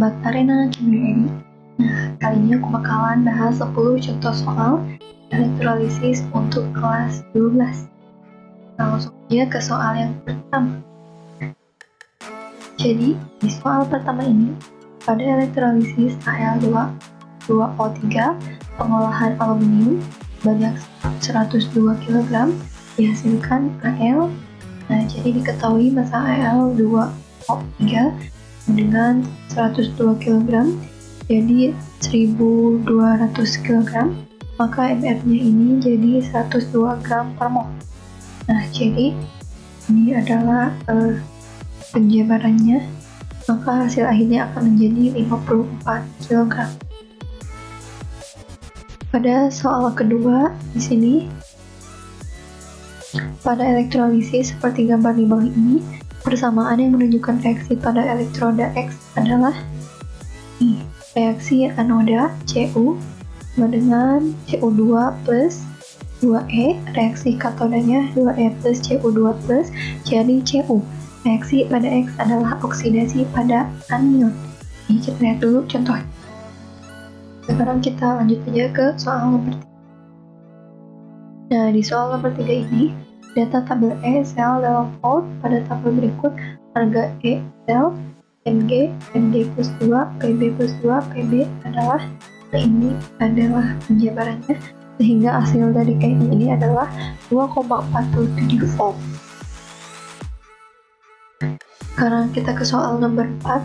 sahabat Arena Kimia Edi. Nah, kali ini aku bakalan bahas 10 contoh soal elektrolisis untuk kelas 12. Nah, langsung aja ke soal yang pertama. Jadi, di soal pertama ini, pada elektrolisis Al2O3 pengolahan aluminium banyak 102 kg dihasilkan Al. Nah, jadi diketahui massa Al2O3 dengan 102 kg jadi 1200 kg, maka MR-nya ini jadi 102 gram per mol. Nah, jadi ini adalah penjabarannya, maka hasil akhirnya akan menjadi 54 kg. Pada soal kedua di sini, pada elektrolisis seperti gambar di bawah ini, persamaan yang menunjukkan reaksi pada elektroda X adalah reaksi anoda Cu dengan Cu2 plus 2E, reaksi katodanya 2E plus Cu2 plus, jadi Cu. Reaksi pada X adalah oksidasi pada anion. Ini kita lihat dulu contohnya. Sekarang kita lanjut aja ke soal nomor 3. Nah, di soal nomor 3 ini, data tabel E sel dalam volt pada tabel berikut, harga E sel, Mg plus 2, Pb plus 2, Pb adalah, ini adalah penjabarannya, sehingga hasil dari E ini adalah 2,47 volt. Sekarang kita ke soal nomor 4.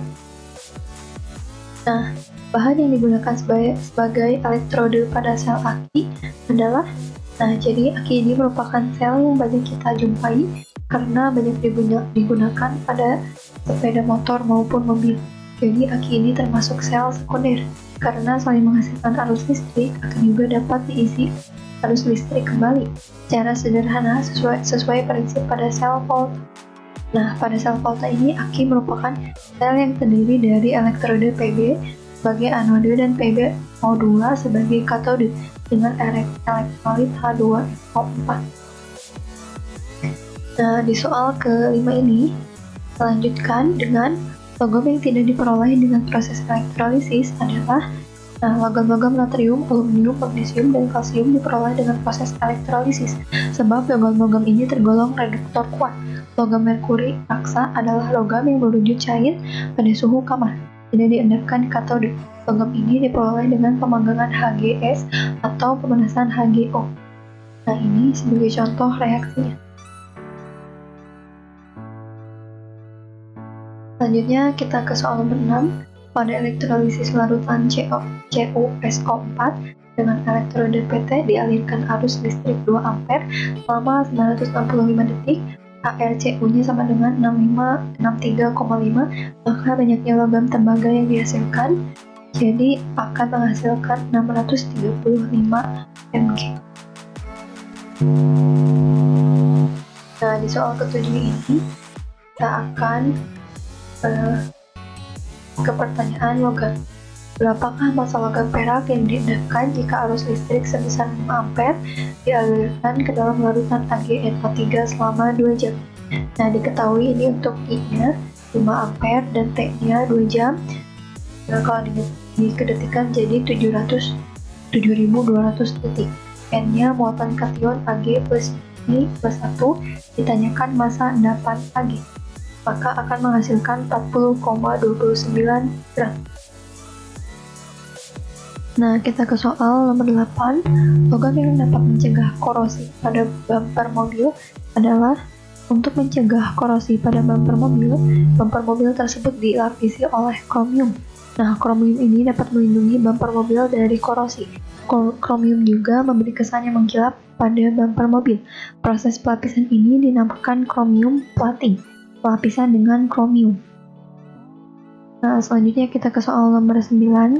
Nah, bahan yang digunakan sebagai elektrode pada sel aki adalah, jadi aki ini merupakan sel yang banyak kita jumpai karena banyak digunakan pada sepeda motor maupun mobil. Jadi aki ini termasuk sel sekunder karena selain menghasilkan arus listrik, akan juga dapat diisi arus listrik kembali secara sederhana sesuai prinsip pada sel volta. Nah, pada sel volta ini aki merupakan sel yang terdiri dari elektrode Pb sebagai anode dan PbO2 sebagai katode dengan elektrolit H2SO4. Nah, di soal kelima ini, selanjutkan dengan logam yang tidak diperoleh dengan proses elektrolisis adalah logam-logam natrium, aluminium, magnesium, dan kalsium diperoleh dengan proses elektrolisis sebab logam-logam ini tergolong reduktor kuat. Logam merkuri raksa adalah logam yang berwujud cair pada suhu kamar, tidak diendapkan katode. Logam ini diperoleh dengan pemanggangan HGS atau pemanasan HGO. Nah, ini sebagai contoh reaksinya. Selanjutnya kita ke soal nomor 6. Pada elektrolisis larutan CuSO4 dengan elektrode PT dialirkan arus listrik 2 ampere selama 965 detik. ARCU-nya sama dengan 63,5, maka banyaknya logam tembaga yang dihasilkan, jadi akan menghasilkan 635 mg. Nah, di soal ketujuh ini kita akan ke pertanyaan logam. Berapakah massa logam perak yang diendapkan jika arus listrik sebesar 5 ampere dialirkan ke dalam larutan AgNO3 selama 2 jam? Nah, diketahui ini untuk I-nya 5 ampere dan T-nya 2 jam. Nah, kalau dikedetikan jadi 7.200 detik. N-nya muatan kation Ag plus I plus 1, ditanyakan massa endapan Ag, maka akan menghasilkan 40,29 gram. Nah, kita ke soal nomor 8. Logam yang dapat mencegah korosi pada bumper mobil adalah, untuk mencegah korosi pada bumper mobil tersebut dilapisi oleh kromium. Nah, kromium ini dapat melindungi bumper mobil dari korosi. Kromium juga memberi kesan yang mengkilap pada bumper mobil. Proses pelapisan ini dinamakan kromium plating, pelapisan dengan kromium. Nah, selanjutnya kita ke soal nomor 9.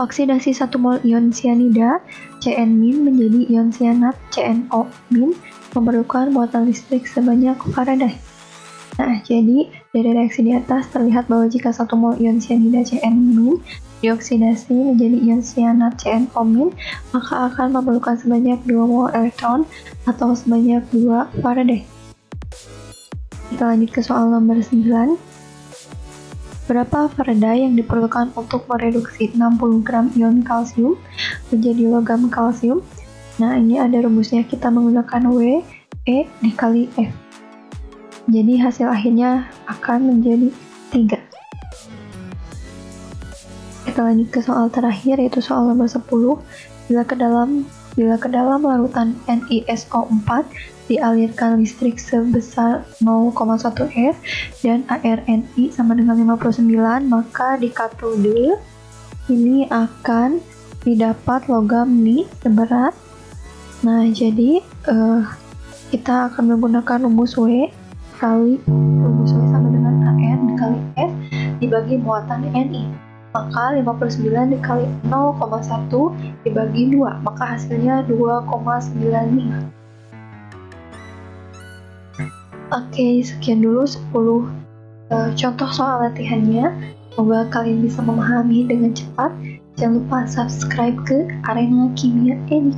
Oksidasi 1 mol ion cyanida Cn- menjadi ion cyanat CnO- memerlukan muatan listrik sebanyak Faraday. Nah, jadi dari reaksi di atas terlihat bahwa jika 1 mol ion cyanida Cn- dioksidasi menjadi ion cyanat CnO-, maka akan memerlukan sebanyak 2 mol elektron atau sebanyak 2 Faraday. Kita lanjut ke soal nomor 9. Berapa farada yang diperlukan untuk mereduksi 60 gram ion kalsium menjadi logam kalsium? Nah, ini ada rumusnya, kita menggunakan W, E dikali F. Jadi hasil akhirnya akan menjadi 3. Kita lanjut ke soal terakhir, yaitu soal nomor 10. Bila ke dalam larutan NiSO4 dialirkan listrik sebesar 0,1 F dan ArNi sama dengan 59, maka di katode ini akan didapat logam Ni seberat. Nah, jadi kita akan menggunakan rumus W sama dengan An dikali F dibagi muatan Ni. Maka 59 dikali 0,1 dibagi 2, maka hasilnya 2,95. Oke, sekian dulu 10 contoh soal latihannya. Semoga kalian bisa memahami dengan cepat. Jangan lupa subscribe ke Arena Kimia Edi.